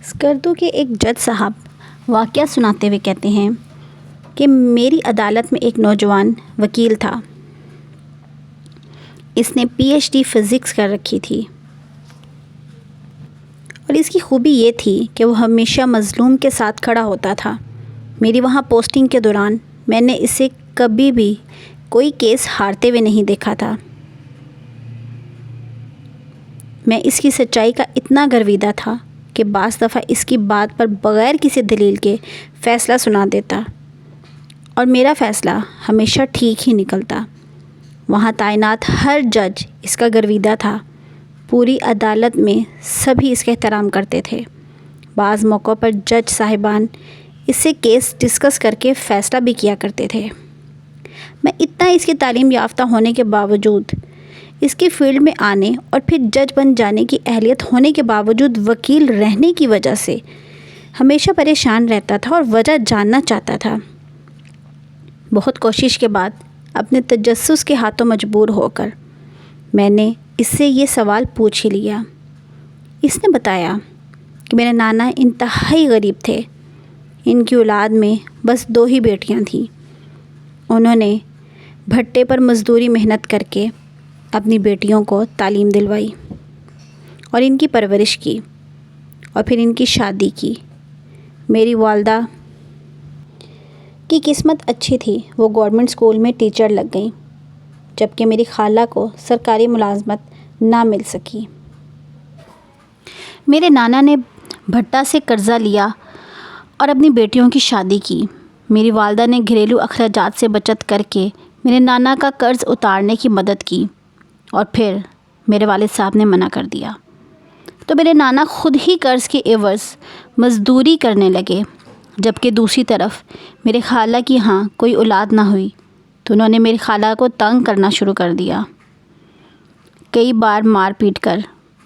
اسکردو کے ایک جج صاحب واقعہ سناتے ہوئے کہتے ہیں کہ میری عدالت میں ایک نوجوان وکیل تھا۔ اس نے پی ایچ ڈی فزکس کر رکھی تھی اور اس کی خوبی یہ تھی کہ وہ ہمیشہ مظلوم کے ساتھ کھڑا ہوتا تھا۔ میری وہاں پوسٹنگ کے دوران میں نے اسے کبھی بھی کوئی کیس ہارتے ہوئے نہیں دیکھا تھا۔ میں اس کی سچائی کا اتنا گرویدہ تھا کہ بعض دفعہ اس کی بات پر بغیر کسی دلیل کے فیصلہ سنا دیتا اور میرا فیصلہ ہمیشہ ٹھیک ہی نکلتا۔ وہاں تعینات ہر جج اس کا گرویدہ تھا۔ پوری عدالت میں سبھی اس کا احترام کرتے تھے۔ بعض موقعوں پر جج صاحبان اس سے کیس ڈسکس کر کے فیصلہ بھی کیا کرتے تھے۔ میں اتنا اس کی تعلیم یافتہ ہونے کے باوجود، اس کی فیلڈ میں آنے اور پھر جج بن جانے کی اہلیت ہونے کے باوجود وکیل رہنے کی وجہ سے ہمیشہ پریشان رہتا تھا اور وجہ جاننا چاہتا تھا۔ بہت کوشش کے بعد اپنے تجسس کے ہاتھوں مجبور ہو کر میں نے اس سے یہ سوال پوچھ ہی لیا۔ اس نے بتایا کہ میرے نانا انتہائی غریب تھے۔ ان کی اولاد میں بس 2 ہی بیٹیاں تھیں۔ انہوں نے بھٹے پر مزدوری محنت کر کے اپنی بیٹیوں کو تعلیم دلوائی اور ان کی پرورش کی اور پھر ان کی شادی کی۔ میری والدہ کی قسمت اچھی تھی، وہ گورنمنٹ اسکول میں ٹیچر لگ گئیں، جبکہ میری خالہ کو سرکاری ملازمت نہ مل سکی۔ میرے نانا نے بھٹا سے قرضہ لیا اور اپنی بیٹیوں کی شادی کی۔ میری والدہ نے گھریلو اخراجات سے بچت کر کے میرے نانا کا قرض اتارنے کی مدد کی اور پھر میرے والد صاحب نے منع کر دیا تو میرے نانا خود ہی قرض کے عوض مزدوری کرنے لگے، جبکہ دوسری طرف میرے خالہ کی کوئی اولاد نہ ہوئی تو انہوں نے میری خالہ کو تنگ کرنا شروع کر دیا۔ کئی بار مار پیٹ کر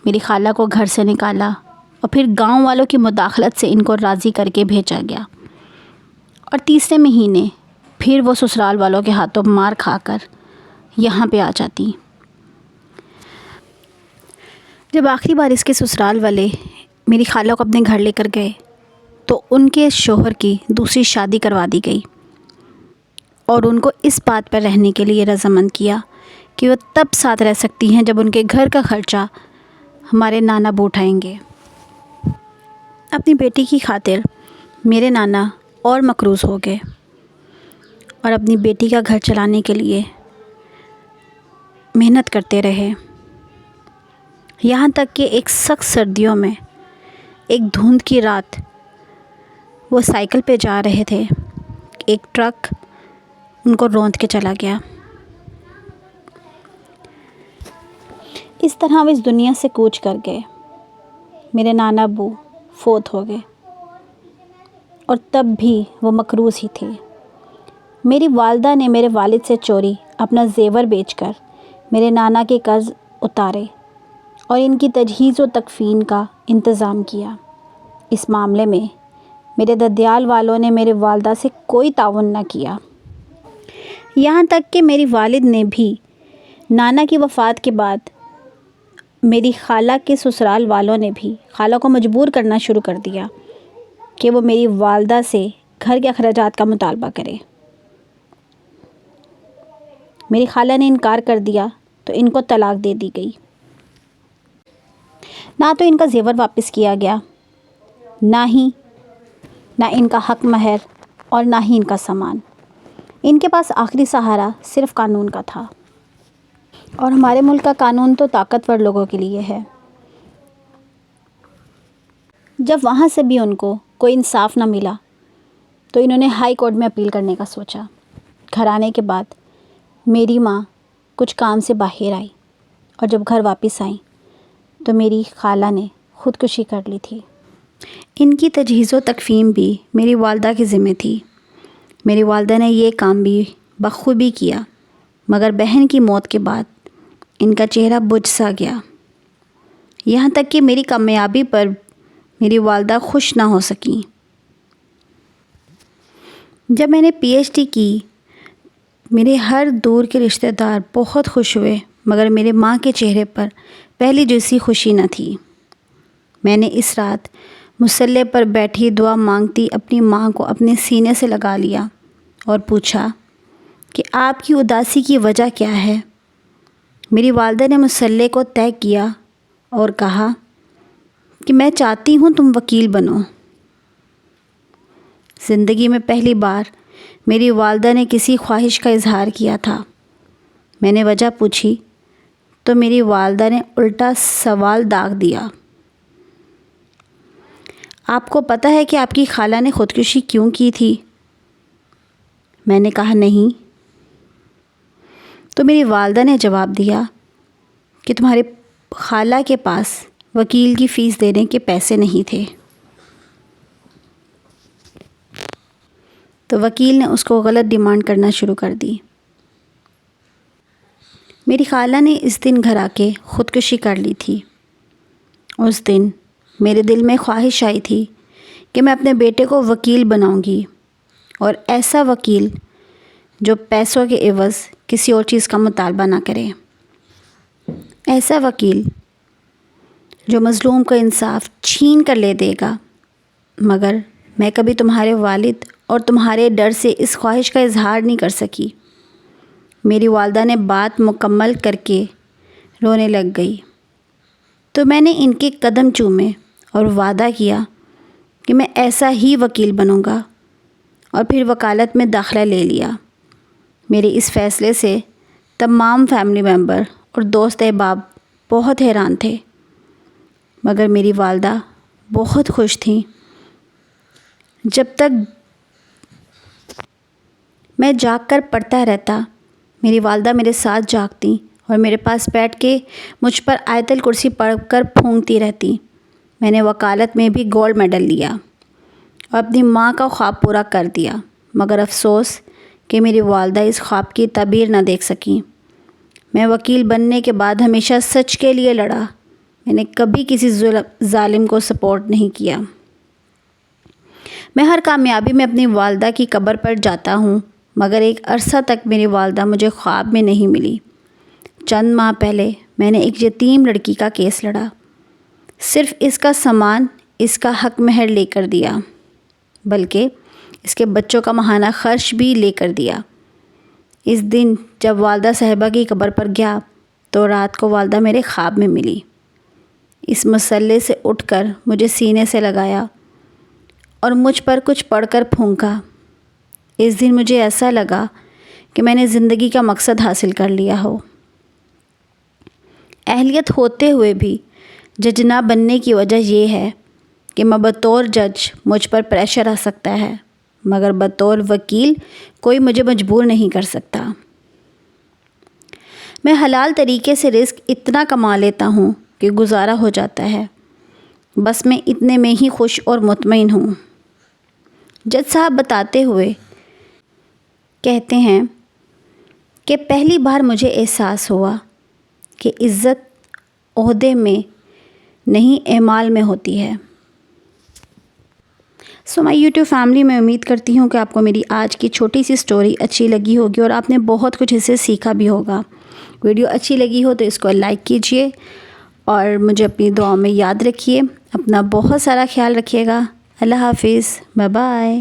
میری خالہ کو گھر سے نکالا اور پھر گاؤں والوں کی مداخلت سے ان کو راضی کر کے بھیجا گیا اور تیسرے مہینے پھر وہ سسرال والوں کے ہاتھوں مار کھا کر یہاں پہ آ جاتی۔ جب آخری بار اس کے سسرال والے میری خالہ کو اپنے گھر لے کر گئے تو ان کے شوہر کی دوسری شادی کروا دی گئی اور ان کو اس بات پر رہنے کے لیے رضامند کیا کہ وہ تب ساتھ رہ سکتی ہیں جب ان کے گھر کا خرچہ ہمارے نانا ابو اٹھائیں گے۔ اپنی بیٹی کی خاطر میرے نانا اور مقروض ہو گئے اور اپنی بیٹی کا گھر چلانے کے لیے محنت کرتے رہے، یہاں تک کہ ایک سخت سردیوں میں ایک دھند کی رات وہ سائیکل پہ جا رہے تھے، ایک ٹرک ان کو روند کے چلا گیا۔ اس طرح وہ اس دنیا سے کوچ کر گئے۔ میرے نانا ابو فوت ہو گئے اور تب بھی وہ مقروض ہی تھے۔ میری والدہ نے میرے والد سے چوری اپنا زیور بیچ کر میرے نانا کے قرض اتارے اور ان کی تجہیز و تکفین کا انتظام کیا۔ اس معاملے میں میرے ددیال والوں نے میرے والدہ سے کوئی تعاون نہ کیا، یہاں تک کہ میری والد نے بھی نانا کی وفات کے بعد میری خالہ کے سسرال والوں نے بھی خالہ کو مجبور کرنا شروع کر دیا کہ وہ میری والدہ سے گھر کے اخراجات کا مطالبہ کرے۔ میری خالہ نے انکار کر دیا تو ان کو طلاق دے دی گئی۔ نہ تو ان کا زیور واپس کیا گیا، نہ ان کا حق مہر اور نہ ہی ان کا سامان۔ ان کے پاس آخری سہارا صرف قانون کا تھا، اور ہمارے ملک کا قانون تو طاقتور لوگوں کے لیے ہے۔ جب وہاں سے بھی ان کو کوئی انصاف نہ ملا تو انہوں نے ہائی کورٹ میں اپیل کرنے کا سوچا۔ گھر آنے کے بعد میری ماں کچھ کام سے باہر آئی اور جب گھر واپس آئیں تو میری خالہ نے خودکشی کر لی تھی۔ ان کی تجہیز و تکفین بھی میری والدہ کے ذمہ تھی۔ میری والدہ نے یہ کام بھی بخوبی کیا، مگر بہن کی موت کے بعد ان کا چہرہ بجھ سا گیا، یہاں تک کہ میری کامیابی پر میری والدہ خوش نہ ہو سکیں۔ جب میں نے پی ایچ ڈی کی، میرے ہر دور کے رشتہ دار بہت خوش ہوئے، مگر میرے ماں کے چہرے پر پہلی جیسی خوشی نہ تھی۔ میں نے اس رات مصلی پر بیٹھی دعا مانگتی اپنی ماں کو اپنے سینے سے لگا لیا اور پوچھا کہ آپ کی اداسی کی وجہ کیا ہے؟ میری والدہ نے مصلی کو طے کیا اور کہا کہ میں چاہتی ہوں تم وکیل بنو۔ زندگی میں پہلی بار میری والدہ نے کسی خواہش کا اظہار کیا تھا۔ میں نے وجہ پوچھی تو میری والدہ نے الٹا سوال داغ دیا، آپ کو پتہ ہے کہ آپ کی خالہ نے خودکشی کیوں کی تھی؟ میں نے کہا نہیں۔ تو میری والدہ نے جواب دیا کہ تمہارے خالہ کے پاس وکیل کی فیس دینے کے پیسے نہیں تھے، تو وکیل نے اس کو غلط ڈیمانڈ کرنا شروع کر دی۔ میری خالہ نے اس دن گھر آ کے خودکشی کر لی تھی۔ اس دن میرے دل میں خواہش آئی تھی کہ میں اپنے بیٹے کو وکیل بناؤں گی، اور ایسا وکیل جو پیسوں کے عوض کسی اور چیز کا مطالبہ نہ کرے، ایسا وکیل جو مظلوم کا انصاف چھین کر لے دے گا۔ مگر میں کبھی تمہارے والد اور تمہارے ڈر سے اس خواہش کا اظہار نہیں کر سکی۔ میری والدہ نے بات مکمل کر کے رونے لگ گئی، تو میں نے ان کے قدم چومے اور وعدہ کیا کہ میں ایسا ہی وکیل بنوں گا، اور پھر وکالت میں داخلہ لے لیا۔ میرے اس فیصلے سے تمام فیملی ممبر اور دوست احباب بہت حیران تھے، مگر میری والدہ بہت خوش تھیں۔ جب تک میں جاگ کر پڑھتا رہتا، میری والدہ میرے ساتھ جاگتی اور میرے پاس بیٹھ کے مجھ پر آیت الکرسی پڑھ کر پھونکتی رہتی۔ میں نے وکالت میں بھی گولڈ میڈل لیا اور اپنی ماں کا خواب پورا کر دیا، مگر افسوس کہ میری والدہ اس خواب کی تعبیر نہ دیکھ سکیں۔ میں وکیل بننے کے بعد ہمیشہ سچ کے لیے لڑا۔ میں نے کبھی کسی ظالم کو سپورٹ نہیں کیا۔ میں ہر کامیابی میں اپنی والدہ کی قبر پر جاتا ہوں، مگر ایک عرصہ تک میری والدہ مجھے خواب میں نہیں ملی۔ چند ماہ پہلے میں نے ایک یتیم لڑکی کا کیس لڑا، صرف اس کا سامان، اس کا حق مہر لے کر دیا، بلکہ اس کے بچوں کا ماہانہ خرچ بھی لے کر دیا۔ اس دن جب والدہ صاحبہ کی قبر پر گیا تو رات کو والدہ میرے خواب میں ملی۔ اس مسئلے سے اٹھ کر مجھے سینے سے لگایا اور مجھ پر کچھ پڑھ کر پھونکا۔ اس دن مجھے ایسا لگا کہ میں نے زندگی کا مقصد حاصل کر لیا ہو۔ اہلیت ہوتے ہوئے بھی جج نہ بننے کی وجہ یہ ہے کہ میں بطور جج مجھ پر پریشر آ سکتا ہے، مگر بطور وکیل کوئی مجھے مجبور نہیں کر سکتا۔ میں حلال طریقے سے رزق اتنا کما لیتا ہوں کہ گزارا ہو جاتا ہے، بس میں اتنے میں ہی خوش اور مطمئن ہوں۔ جج صاحب بتاتے ہوئے کہتے ہیں کہ پہلی بار مجھے احساس ہوا کہ عزت عہدے میں نہیں اعمال میں ہوتی ہے۔ مائی یوٹیوب فیملی، میں امید کرتی ہوں کہ آپ کو میری آج کی چھوٹی سی سٹوری اچھی لگی ہوگی اور آپ نے بہت کچھ اس سے سیکھا بھی ہوگا۔ ویڈیو اچھی لگی ہو تو اس کو لائک کیجئے اور مجھے اپنی دعاؤں میں یاد رکھیے۔ اپنا بہت سارا خیال رکھیے گا۔ اللہ حافظ، بائے بائے۔